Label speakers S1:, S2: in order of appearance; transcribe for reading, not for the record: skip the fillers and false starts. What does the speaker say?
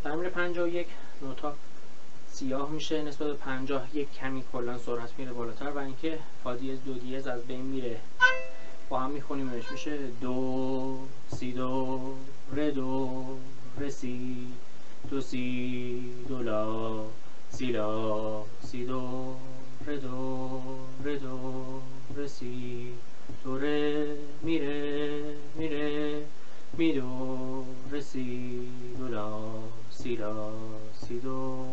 S1: در میره 51 نوتا سیاه میشه نسبت به 50 یک کمی کلا سرعت میره بالاتر و اینکه فا دیز دو دیز از بین میره. با هم میخونیمش میشه دو سی دو ر دو ر سی دو سی دو لا سی لا سی دو ر دو ر دو ر سی دو ر میره میره می دو ر سی دو لا سی لا سی دو.